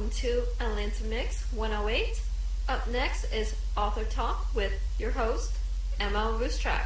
Welcome to Atlanta Mix 108. Up next is Author Talk with your host, M.L.Ruscsak.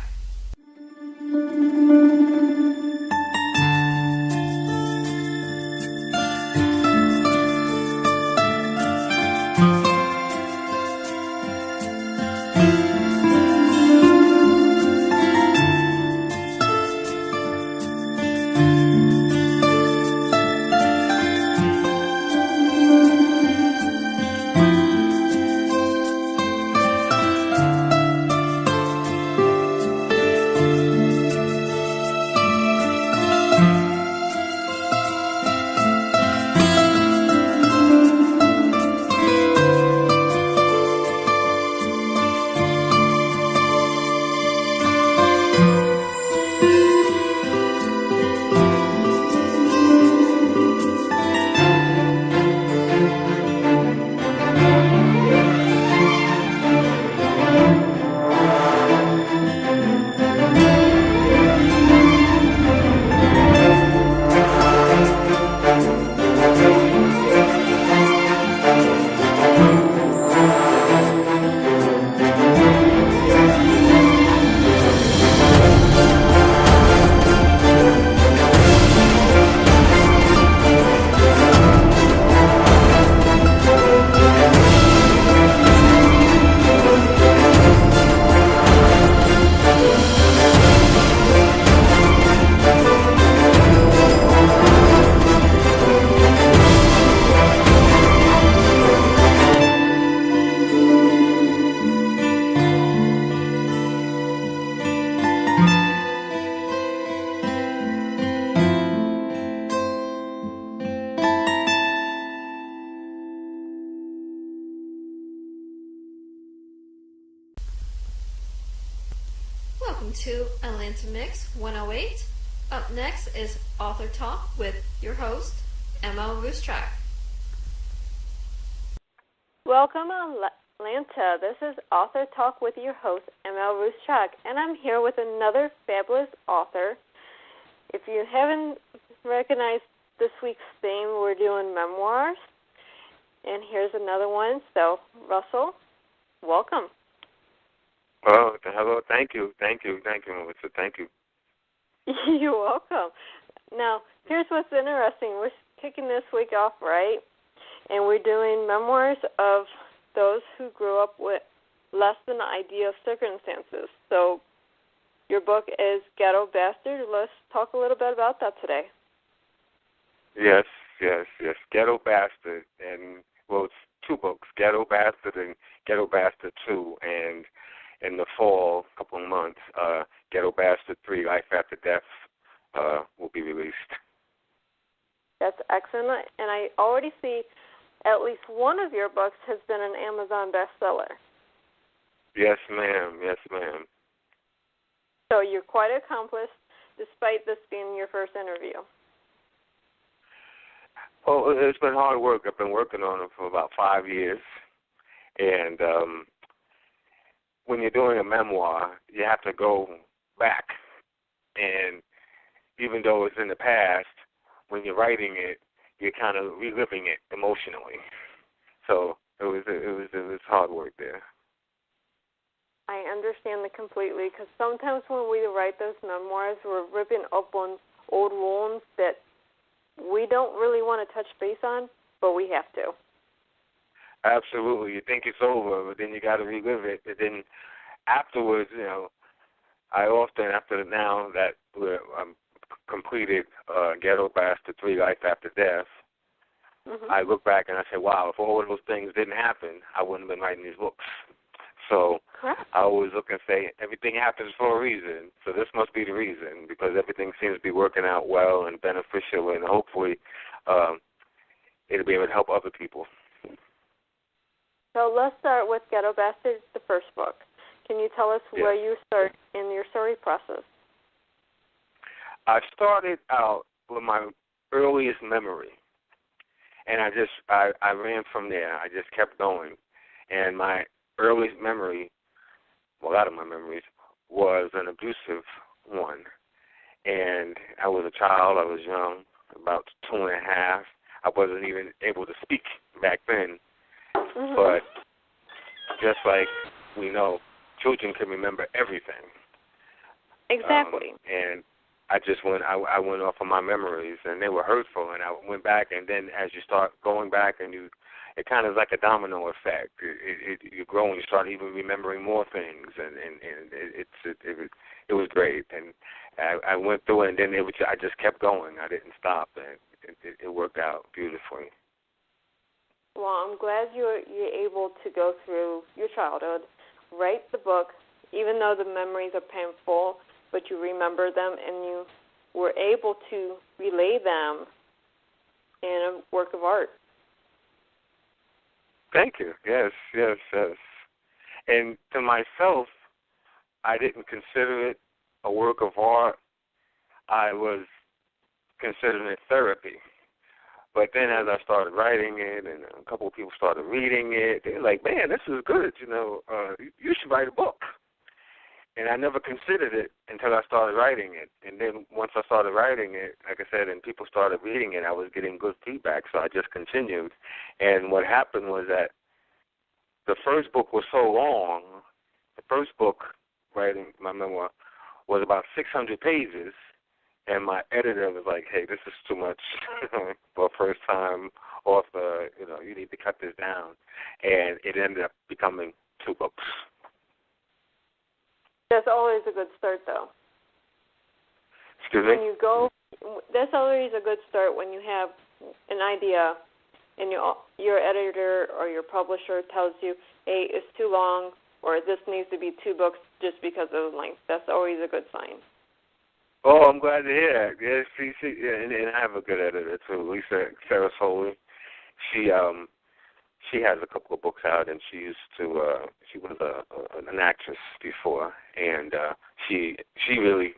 Welcome to Atlanta Mix 108. Up next is Author Talk with your host, M.L.Ruscsak. Welcome, Atlanta. This is Author Talk with your host, M.L.Ruscsak, and I'm here with another fabulous author. If you haven't recognized this week's theme, we're doing memoirs, and here's another one. So, Russell, welcome. Oh, hello. Thank you, Melissa. Thank you. You're welcome. Now, here's what's interesting. We're kicking this week off right, and we're doing memoirs of those who grew up with less than ideal circumstances. So, your book is Ghetto Bastard. Let's talk a little bit about that today. Yes. Ghetto Bastard, and well, it's two books: Ghetto Bastard and Ghetto Bastard 2, and in the fall, couple of months, Ghetto Bastard 3, Life After Death, will be released. That's excellent. And I already see at least one of your books has been an Amazon bestseller. Yes, ma'am. So you're quite accomplished, despite this being your first interview. Well, it's been hard work. I've been working on it for about 5 years. And when you're doing a memoir, you have to go back. And even though it's in the past, when you're writing it, you're kind of reliving it emotionally. So it was hard work there. I understand that completely, because sometimes when we write those memoirs, we're ripping up on old wounds that we don't really want to touch base on, but we have to. Absolutely. You think it's over, but then you got to relive it. And then afterwards, I often, after now that I'm completed Ghetto Bastard 3, Life After Death, I look back and I say, wow, if all of those things didn't happen, I wouldn't have been writing these books. So correct. I always look and say, everything happens for a reason, so this must be the reason, because everything seems to be working out well and beneficial, and hopefully it'll be able to help other people. So let's start with Ghetto Bastard, the first book. Can you tell us where you start in your story process? I started out with my earliest memory, and I ran from there. I just kept going, and my earliest memory, well, a lot of my memories, was an abusive one. And I was a child. I was young, about 2 and a half. I wasn't even able to speak back then. Mm-hmm. But just like we know, children can remember everything. Exactly. And I went off of my memories, and they were hurtful, and I went back, and then as you start going back, and it kind of is like a domino effect. You grow and you start even remembering more things, and it was great. And I went through it, and then I just kept going. I didn't stop, and it worked out beautifully. Well, I'm glad you're able to go through your childhood, write the book, even though the memories are painful, but you remember them and you were able to relay them in a work of art. Thank you. Yes. And to myself, I didn't consider it a work of art. I was considering it therapy. But then as I started writing it, and a couple of people started reading it, they're like, man, this is good, you should write a book. And I never considered it until I started writing it. And then once I started writing it, like I said, and people started reading it, I was getting good feedback, so I just continued. And what happened was that the first book was so long. The first book, writing my memoir, was about 600 pages. And my editor was like, hey, this is too much for a first-time author. You need to cut this down. And it ended up becoming 2 books. That's always a good start, though. Excuse me? That's always a good start when you have an idea and your editor or your publisher tells you, hey, it's too long, or this needs to be 2 books just because of the length. That's always a good sign. Oh, I'm glad to hear that. Yeah, and I have a good editor, too, Sarah Soley. She has a couple of books out, and she was an actress before, and she really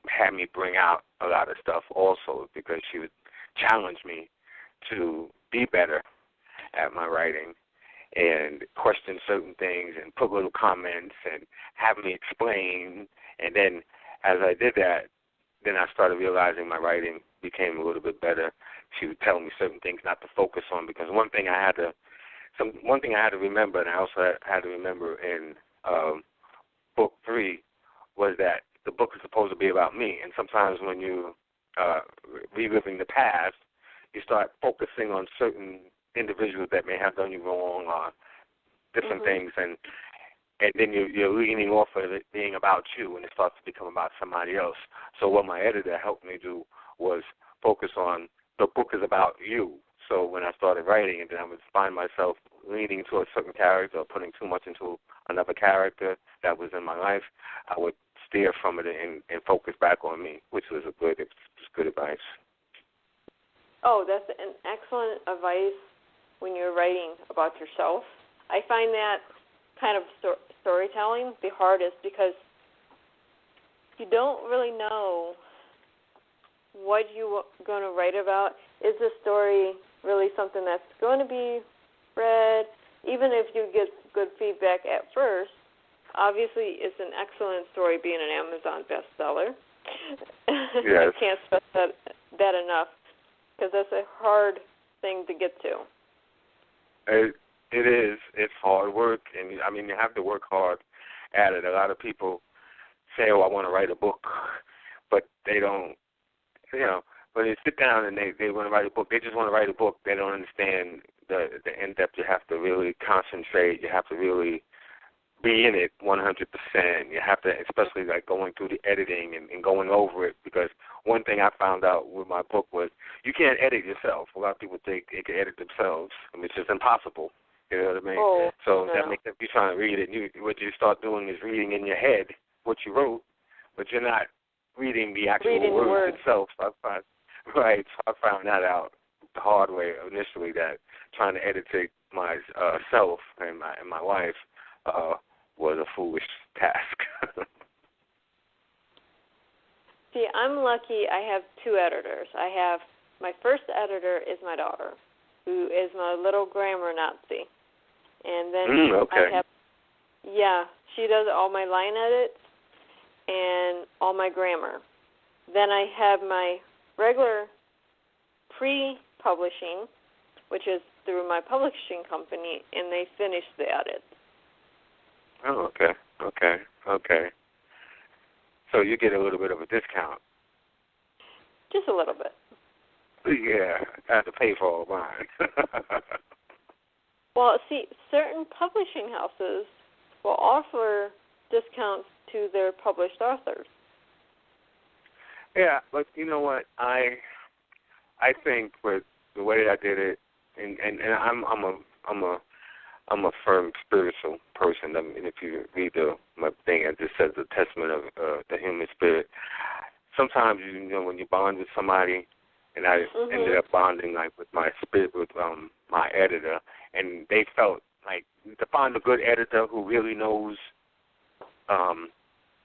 had me bring out a lot of stuff also, because she would challenge me to be better at my writing and question certain things and put little comments and have me explain. And then as I did that, then I started realizing my writing became a little bit better. She would tell me certain things not to focus on, because one thing I had to remember, and I also had to remember in book 3, was that the book is supposed to be about me. And sometimes when you reliving the past, you start focusing on certain individuals that may have done you wrong or different things, and then you're leaning off of it being about you, and it starts to become about somebody else. So what my editor helped me do was focus on the book is about you. So when I started writing it, then I would find myself leaning to a certain character or putting too much into another character that was in my life, I would steer from it and focus back on me, which was good advice. Oh, that's an excellent advice when you're writing about yourself. I find that kind of storytelling the hardest, because you don't really know what you're going to write about. Is the story really something that's going to be read? Even if you get good feedback at first, obviously it's an excellent story being an Amazon bestseller. Yes. I can't stress that enough, because that's a hard thing to get to. It is. It's hard work, and you have to work hard at it. A lot of people say, "Oh, I want to write a book," but they don't. When they sit down and they want to write a book, they just want to write a book. They don't understand the in-depth. You have to really concentrate. You have to really be in it 100%. You have to, especially like going through the editing and going over it, because one thing I found out with my book was you can't edit yourself. A lot of people think they can edit themselves, which is impossible. You know what I mean? Oh, so no. that makes it, you're trying to read it. What you start doing is reading in your head what you wrote, but you're not reading the actual words itself. So I found that out the hard way initially, that trying to edit myself and my wife was a foolish task. See, I'm lucky I have 2 editors. My first editor is my daughter, who is my little grammar Nazi. And then she does all my line edits and all my grammar. Then I have my regular pre-publishing, which is through my publishing company, and they finish the edit. Oh, okay. So you get a little bit of a discount. Just a little bit. Yeah, I have to pay for all mine. Well, see, certain publishing houses will offer discounts to their published authors. Yeah, but you know what? I think with the way I did it, and I'm a firm spiritual person. I mean, if you read my thing, it just says the testament of the human spirit. Sometimes you know when you bond with somebody, and I ended up bonding like with my spirit with my editor, and they felt like to find a good editor who really knows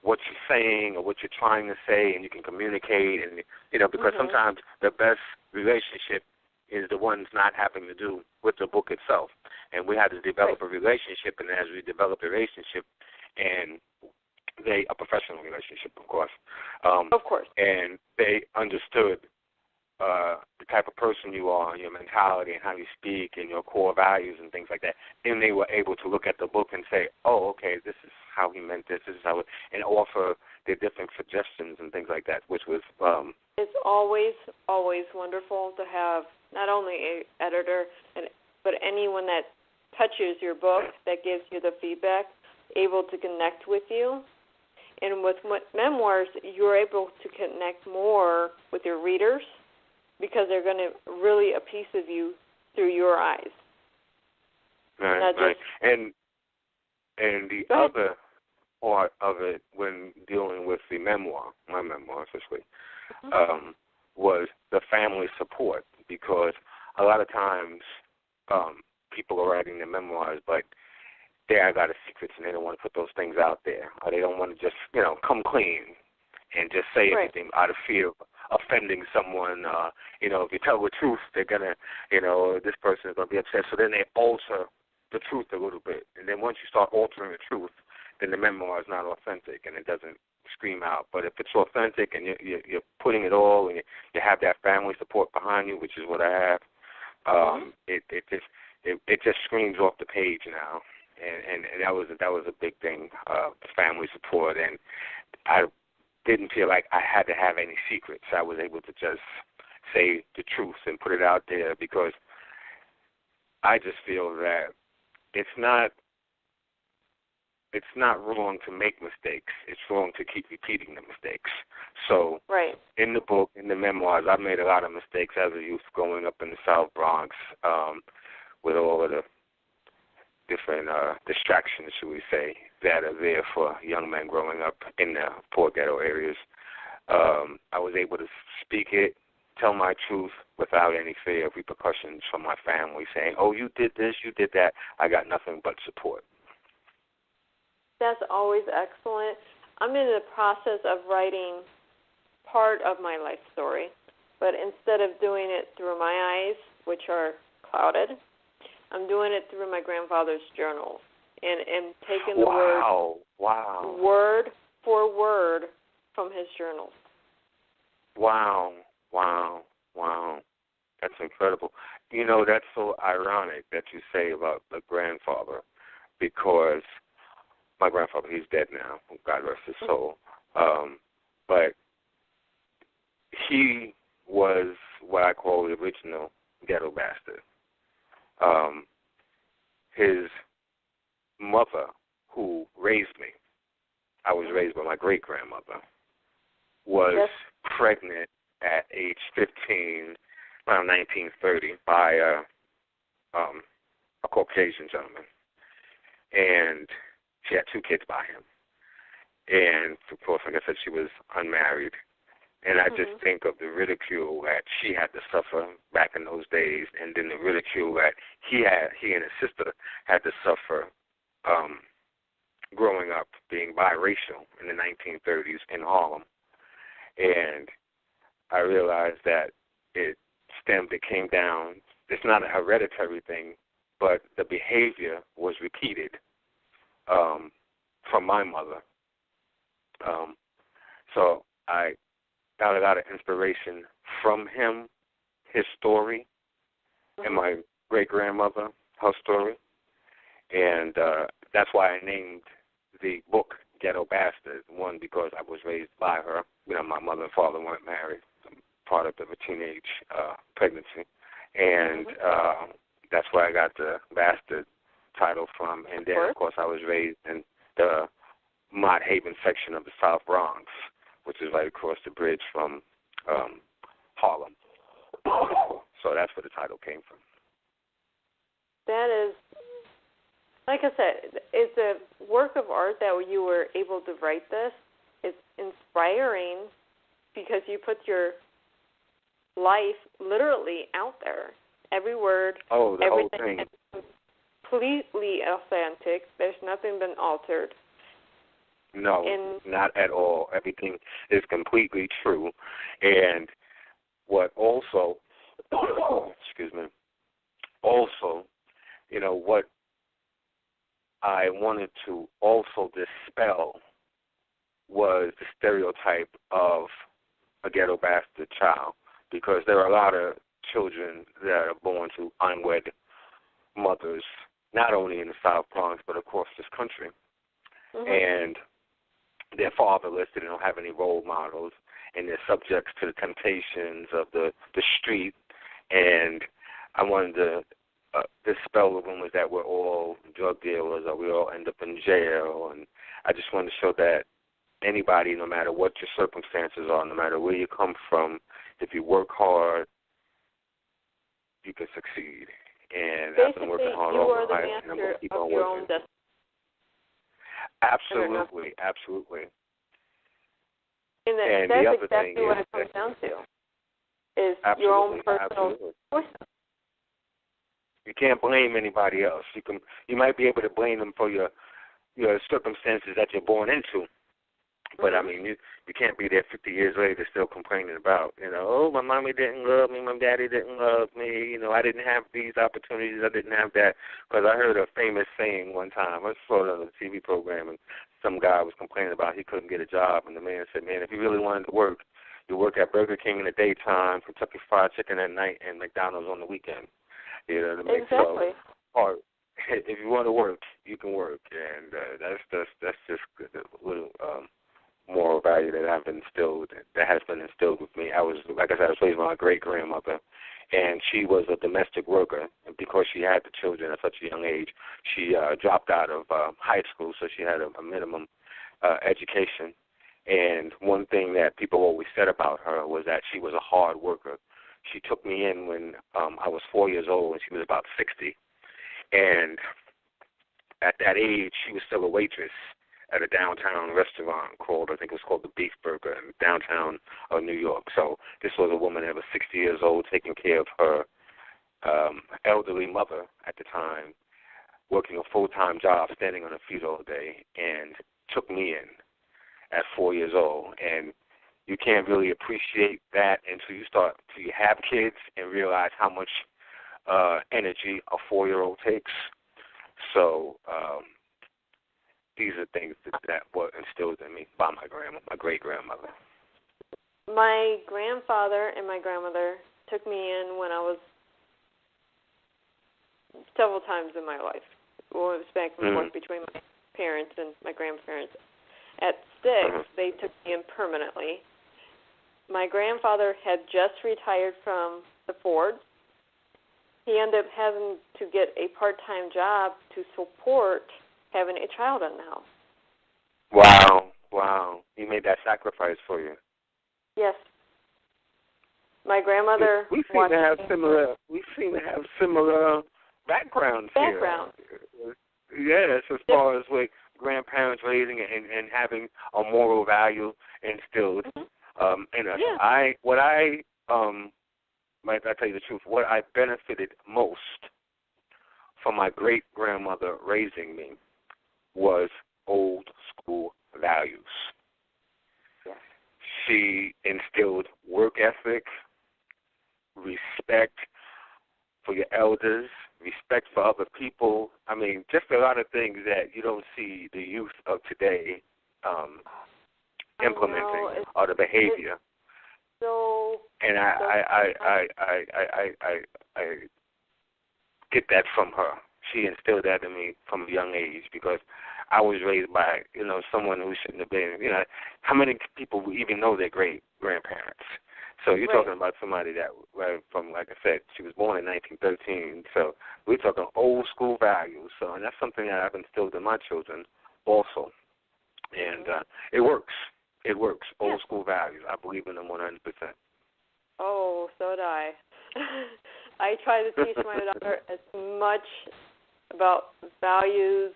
what you're saying or what you're trying to say, and you can communicate, and you know, because sometimes the best relationship is the ones not having to do with the book itself, and we had to develop a relationship, and as we developed a relationship, and a professional relationship, of course, and they understood the type of person you are, and your mentality, and how you speak, and your core values, and things like that. And they were able to look at the book and say, "Oh, okay, this is how he meant this. This is how," and offer their different suggestions and things like that, which was. It's always wonderful to have not only an editor, but anyone that touches your book that gives you the feedback, able to connect with you. And with memoirs, you're able to connect more with your readers, because they're going to really a piece of you through your eyes. Right. And the other part of it when dealing with the memoir, my memoir especially, was the family support, because a lot of times people are writing their memoirs, but they got secrets and they don't want to put those things out there, or they don't want to just, you know, come clean and just say everything out of fear of offending someone. You know, if you tell the truth, they're going to, you know, this person is going to be upset. So then they alter the truth a little bit. And then once you start altering the truth, then the memoir is not authentic and it doesn't scream out. But if it's authentic and you're putting it all and you have that family support behind you, which is what I have, it just screams off the page now. And that was a big thing, the family support. And I didn't feel like I had to have any secrets. I was able to just say the truth and put it out there, because I just feel that it's not wrong to make mistakes. It's wrong to keep repeating the mistakes. So in the book, in the memoirs, I made a lot of mistakes as a youth growing up in the South Bronx, with all of the different distractions, should we say, that are there for young men growing up in the poor ghetto areas. I was able to speak it, tell my truth without any fear of repercussions from my family saying, "Oh, you did this, you did that." I got nothing but support. That's always excellent. I'm in the process of writing part of my life story, but instead of doing it through my eyes, which are clouded, I'm doing it through my grandfather's journals and taking the word for word from his journals. Wow. That's incredible. You know, that's so ironic that you say about the grandfather, because my grandfather, he's dead now, God rest his soul, but he was what I call the original ghetto bastard. His mother, who raised me, I was raised by my great-grandmother, was pregnant at age 15, around 1930, by a Caucasian gentleman. And she had 2 kids by him. And, of course, like I said, she was unmarried. And I just think of the ridicule that she had to suffer back in those days, and then the ridicule that he and his sister had to suffer growing up, being biracial in the 1930s in Harlem. And I realized that it came down, it's not a hereditary thing, but the behavior was repeated from my mother. So I got a lot of inspiration from him, his story, and my great-grandmother, her story, and that's why I named the book Ghetto Bastard. One, because I was raised by her. My mother and father weren't married, product of a teenage pregnancy, and that's where I got the Bastard title from. And then, of course, I was raised in the Mott Haven section of the South Bronx, which is right across the bridge from Harlem. So that's where the title came from. That is, like I said, it's a work of art that you were able to write this. It's inspiring because you put your life literally out there. Every word, whole thing. Is completely authentic. There's nothing been altered. No, not at all. Everything is completely true. And what also, excuse me, also, what I wanted to also dispel was the stereotype of a ghetto bastard child, because there are a lot of children that are born to unwed mothers, not only in the South Bronx, but across this country. And they're fatherless, they don't have any role models, and they're subject to the temptations of the street. And I wanted to dispel the rumors that we're all drug dealers or we all end up in jail. And I just wanted to show that anybody, no matter what your circumstances are, no matter where you come from, if you work hard, you can succeed. And basically, I've been working hard you all are the my life, and I'm going to keep on your working. own destiny. Absolutely, absolutely. And the that's other exactly thing what is it comes down to, is absolutely, your own personal absolutely. choices. You can't blame anybody else. You might be able to blame them for your circumstances that you're born into, but I mean, you can't be there 50 years later still complaining about, oh, my mommy didn't love me, my daddy didn't love me, I didn't have these opportunities, I didn't have that. Because I heard a famous saying one time. I saw it on a TV program, and some guy was complaining about he couldn't get a job, and the man said, man, if you really wanted to work, you work at Burger King in the daytime, Kentucky Fried Chicken at night, and McDonald's on the weekend. You know what I mean? Exactly. So, or if you want to work, you can work, and that's just a little moral value that has been instilled with me. I was, like I said, I was raised by my great grandmother, and she was a domestic worker. And because she had the children at such a young age, she dropped out of high school, so she had a minimum education. And one thing that people always said about her was that she was a hard worker. She took me in when I was 4 years old, and she was about 60. And at that age, she was still a waitress at a downtown restaurant I think it was called the Beef Burger in downtown New York. So this was a woman that was 60 years old, taking care of her elderly mother at the time, working a full-time job, standing on her feet all day, and took me in at 4 years old. And you can't really appreciate that until you have kids and realize how much energy a 4-year-old takes. So these are things that were instilled in me by my great-grandmother. My grandfather and my grandmother took me in when I was several times in my life. It was back and forth between my parents and my grandparents. At 6, they took me in permanently. My grandfather had just retired from the Fords. He ended up having to get a part-time job to support having a child in the house. Wow. He made that sacrifice for you. Yes. My grandmother We seem to have similar backgrounds here. Yes, as far as like grandparents raising and having a moral value instilled in us. I tell you the truth, what I benefited most from my great grandmother raising me was old school values. Yes. She instilled work ethic, respect for your elders, respect for other people. I mean, just a lot of things that you don't see the youth of today implementing or the behavior. So, and get that from her. She instilled that in me from a young age because I was raised by, someone who shouldn't have been. How many people even know their great-grandparents? So you're talking about somebody that, from, like I said, she was born in 1913. So we're talking old school values. So, and that's something that I've instilled in my children also. And it works. It works. Old school values. I believe in them 100%. Oh, so do I. I try to teach my daughter as much about values,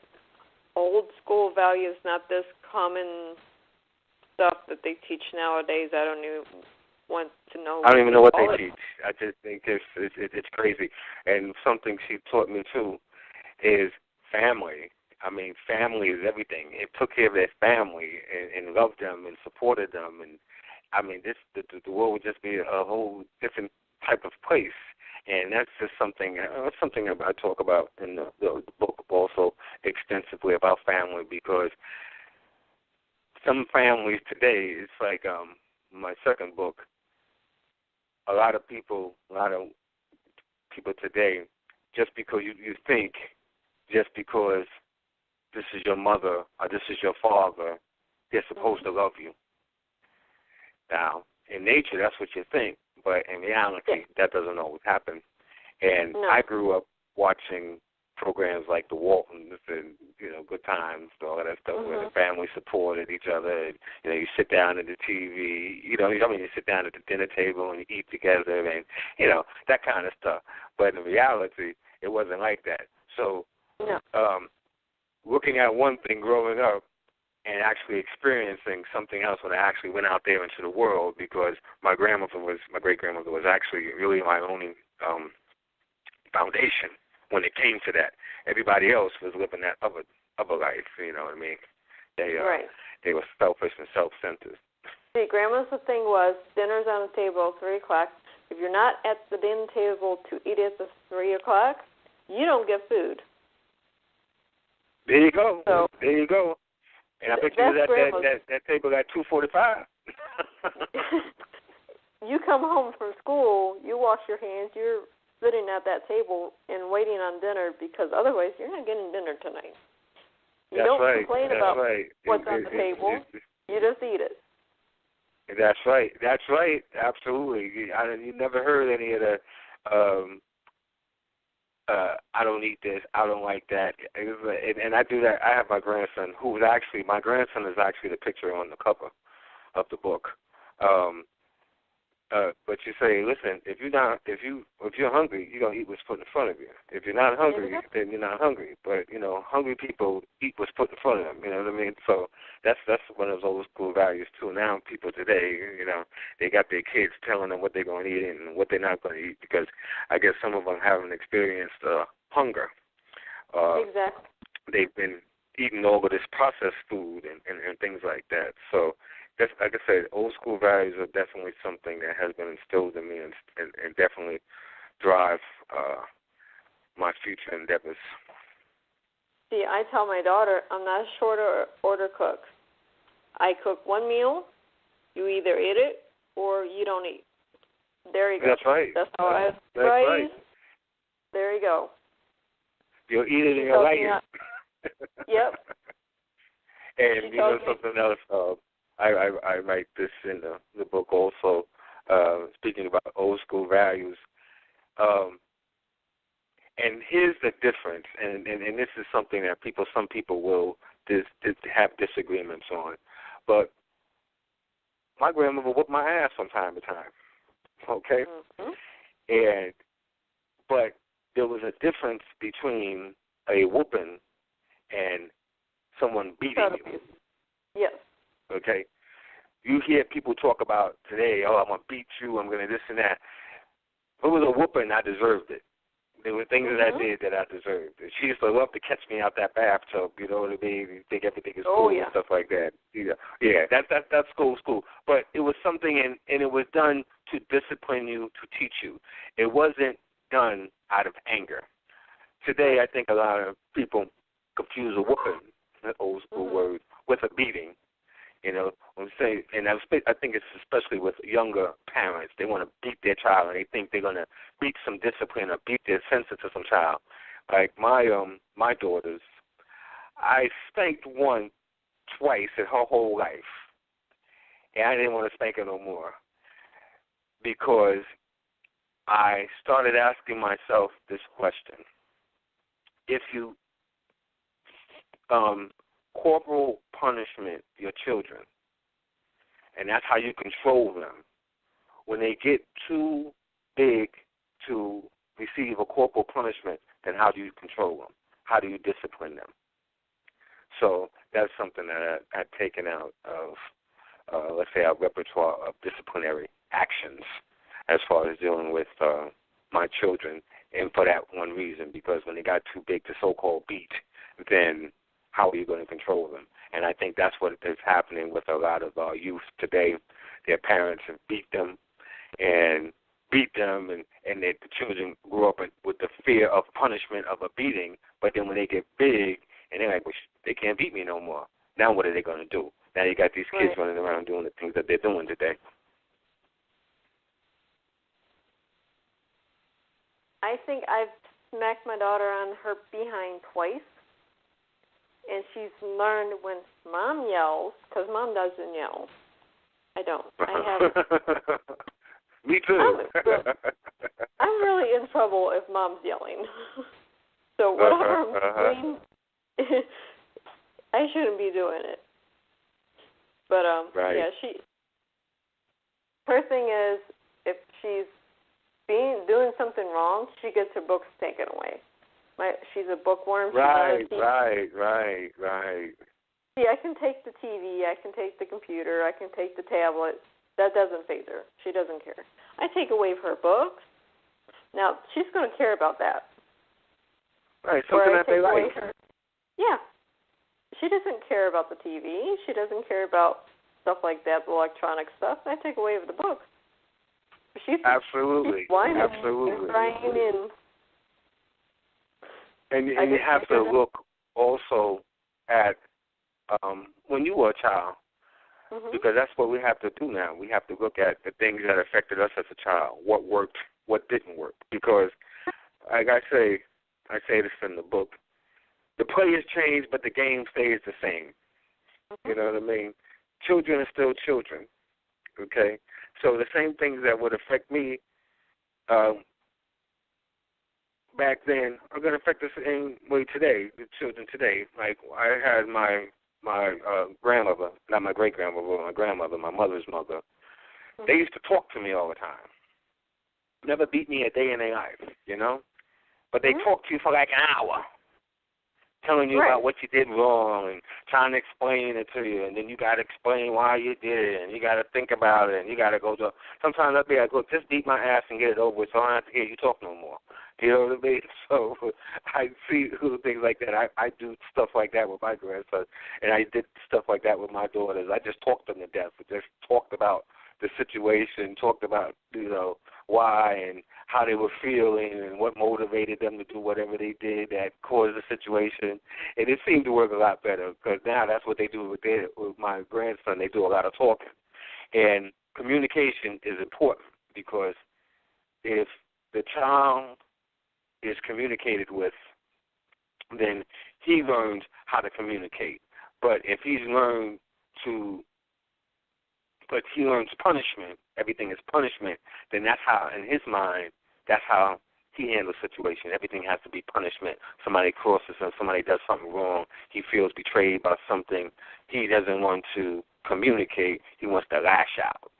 old school values, not this common stuff that they teach nowadays. I don't even want to know. I don't even know what they teach. I just think it's crazy. And something she taught me too is family. I mean, family is everything. It took care of their family and loved them and supported them. And I mean, the world would just be a whole different type of place. And that's just something I talk about in the book also extensively about family, because some families today, it's like my second book, a lot of people today, just because you think, just because this is your mother or this is your father, they're supposed to love you. Now, in nature, that's what you think, but in reality, that doesn't always happen. And I grew up watching programs like The Waltons and, Good Times and all of that stuff where the family supported each other. And, you sit down at the TV, you sit down at the dinner table and you eat together and, that kind of stuff. But in reality, it wasn't like that. So looking at one thing growing up and actually experiencing something else when I actually went out there into the world, because my great-grandmother was actually really my only foundation when it came to that. Everybody else was living that other life, you know what I mean? They were selfish and self-centered. See, Grandma's thing was dinner's on the table at 3 o'clock. If you're not at the dinner table to eat at the 3 o'clock, you don't get food. There you go. So, there you go. And I bet you was at that table at 2:45. You come home from school, you wash your hands, you're sitting at that table and waiting on dinner, because otherwise you're not getting dinner tonight. You don't complain about what's on the table. You just eat it. That's right. That's right. Absolutely. You never heard any of the I don't eat this, I don't like that. And I do that. I have my grandson, my grandson is actually the picture on the cover of the book. But you say, listen, if you're hungry, you're gonna eat what's put in front of you. If you're not hungry, then you're not hungry. But hungry people eat what's put in front of them. You know what I mean? So that's one of those old school values too. Now people today, they got their kids telling them what they're gonna eat and what they're not gonna eat, because I guess some of them haven't experienced hunger. Exactly. They've been eating all of this processed food and things like that. So. That's, like I said, old school values are definitely something that has been instilled in me and definitely drive my future endeavors. See, I tell my daughter I'm not a short order cook. I cook one meal, you either eat it or you don't eat. There you go. That's right. That's how I was raised. There you go. You'll eat it and you'll like it. Yep. And something else, I write this in the book also, speaking about old school values. And here's the difference, and this is something that some people will have disagreements on. But my grandmother whooped my ass from time to time, okay? Mm-hmm. But there was a difference between a whooping and someone beating you. Yes. Okay? You hear people talk about today, I'm going to beat you, I'm going to this and that. If it was a whooping, I deserved it. There were things that I did that I deserved. She used to love to catch me out that bathtub, you know what I mean? You think everything is cool and stuff like that. Yeah, that's school. But it was something, and it was done to discipline you, to teach you. It wasn't done out of anger. Today, I think a lot of people confuse a whooping, that old school word, with a beating. You know, when we say, and I think it's especially with younger parents, they want to beat their child, and they think they're going to beat some discipline or beat their senses to some child. Like my daughters, I spanked one twice in her whole life, and I didn't want to spank her no more because I started asking myself this question: if you corporal punishment your children, and that's how you control them, when they get too big to receive a corporal punishment, then how do you control them? How do you discipline them? So that's something that I've taken out of, let's say, our repertoire of disciplinary actions as far as dealing with my children, and for that one reason, because when they got too big to so-called beat, then how are you going to control them? And I think that's what is happening with a lot of our youth today. Their parents have beat them, and the children grow up with the fear of punishment of a beating, but then when they get big, and they're like, well, they can't beat me no more. Now what are they going to do? Now you got these kids running around doing the things that they're doing today. I think I've smacked my daughter on her behind twice, and she's learned when Mom yells, because Mom doesn't yell. I don't. I have. Me too. I'm really in trouble if Mom's yelling. So whatever I'm doing, I shouldn't be doing it. But yeah, her thing is, if she's doing something wrong, she gets her books taken away. She's a bookworm. Right. See, I can take the TV, I can take the computer, I can take the tablet. That doesn't faze her. She doesn't care. I take away her books. Now, she's going to care about that. Right, something that they like. Yeah. She doesn't care about the TV. She doesn't care about stuff like that, the electronic stuff. I take away the books. Absolutely. She's whining Absolutely. and crying and you have to look also at when you were a child, because that's what we have to do now. We have to look at the things that affected us as a child, what worked, what didn't work. Because, like I say this in the book, the players change, but the game stays the same. You know what I mean? Children are still children, okay? So the same things that would affect me back then are going to affect us in way today, the children today. Like, I had my grandmother, not my great-grandmother, but my grandmother, my mother's mother. They used to talk to me all the time. Never beat me a day in their life, you know? But they talked to you for like an hour, telling you about what you did wrong and trying to explain it to you, and then you got to explain why you did it, and you got to think about it, and you got to go to. Sometimes I'd be like, look, just beat my ass and get it over with, so I don't have to hear you talk no more. You know what I mean? So I see things like that. I do stuff like that with my grandson, and I did stuff like that with my daughters. I just talked them to death. I just talked about the situation, talked about, you know, why and how they were feeling and what motivated them to do whatever they did that caused the situation. And it seemed to work a lot better because now that's what they do with my grandson. They do a lot of talking. And communication is important because if the child is communicated with, then he learns how to communicate. But if he learns punishment, everything is punishment, then that's how, in his mind, that's how he handles the situation. Everything has to be punishment. Somebody crosses him, somebody does something wrong, he feels betrayed by something. He doesn't want to communicate, he wants to lash out.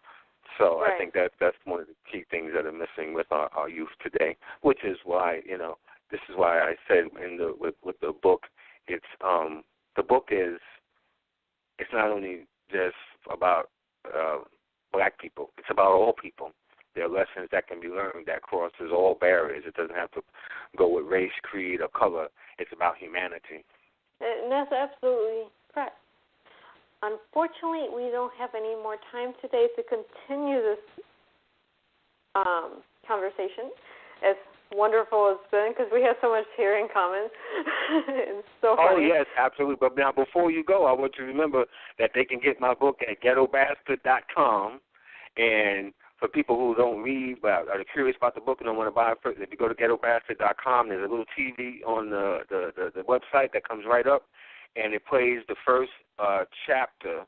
So I think that's one of the key things that are missing with our youth today, which is why, you know, this is why I said with the book, it's the book is, it's not only just about black people, it's about all people. There are lessons that can be learned that crosses all barriers. It doesn't have to go with race, creed, or color. It's about humanity. And that's absolutely correct. Unfortunately, we don't have any more time today to continue this conversation. As wonderful it's been because we have so much here in common. It's so funny. Oh, yes, absolutely. But now, before you go, I want you to remember that they can get my book at GhettoBastard.com. And for people who don't read but are curious about the book and don't want to buy it first, if you go to GhettoBastard.com, there's a little TV on the website that comes right up, and it plays the first chapter.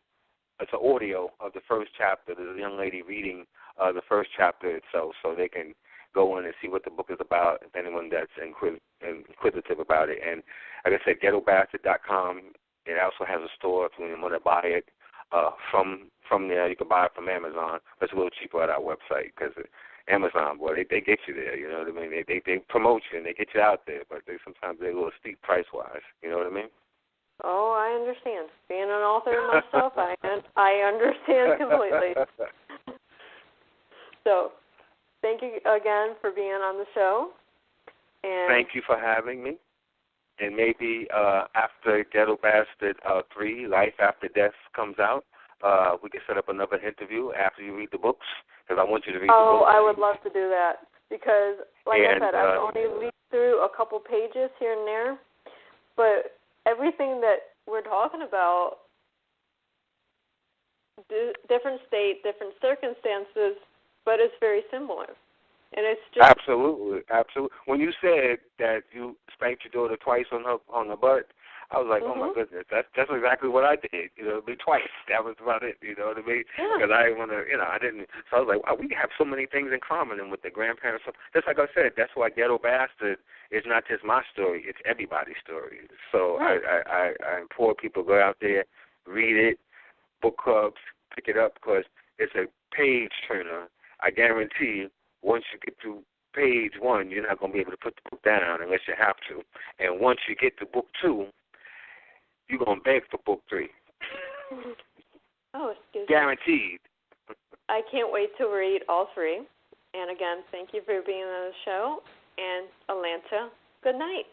It's an audio of the first chapter. There's a young lady reading the first chapter itself, so they can go in and see what the book is about, if anyone that's inquisitive about it. And like I said, GhettoBastard.com, it also has a store if you want to buy it from there. You can buy it from Amazon, but it's a little cheaper at our website because Amazon, boy, they get you there, you know what I mean? They promote you and they get you out there, but sometimes they're a little steep price-wise, you know what I mean? Oh, I understand. Being an author myself, I understand completely. So, thank you again for being on the show. And thank you for having me. And maybe after Ghetto Bastard 3, Life After Death, comes out, we can set up another interview after you read the books, because I want you to read the books. Oh, I would love to do that, because, like I said, I've only read through a couple pages here and there, but everything that we're talking about, different state, different circumstances, but it's very similar. And it's just absolutely. When you said that you spanked your daughter twice on her butt, I was like, oh my goodness, that's exactly what I did. You know, twice. That was about it. You know what I mean? Because I didn't want to, I didn't. So I was like, wow, we have so many things in common, and with the grandparents. Just like I said, that's why Ghetto Bastard is not just my story; it's everybody's story. So I implore people to go out there, read it, book clubs, pick it up, because it's a page turner. I guarantee you, once you get to page 1, you're not going to be able to put the book down unless you have to. And once you get to book 2, you're going to beg for book 3. Oh, excuse me. Guaranteed. I can't wait to read all 3. And again, thank you for being on the show. And Atlanta, good night.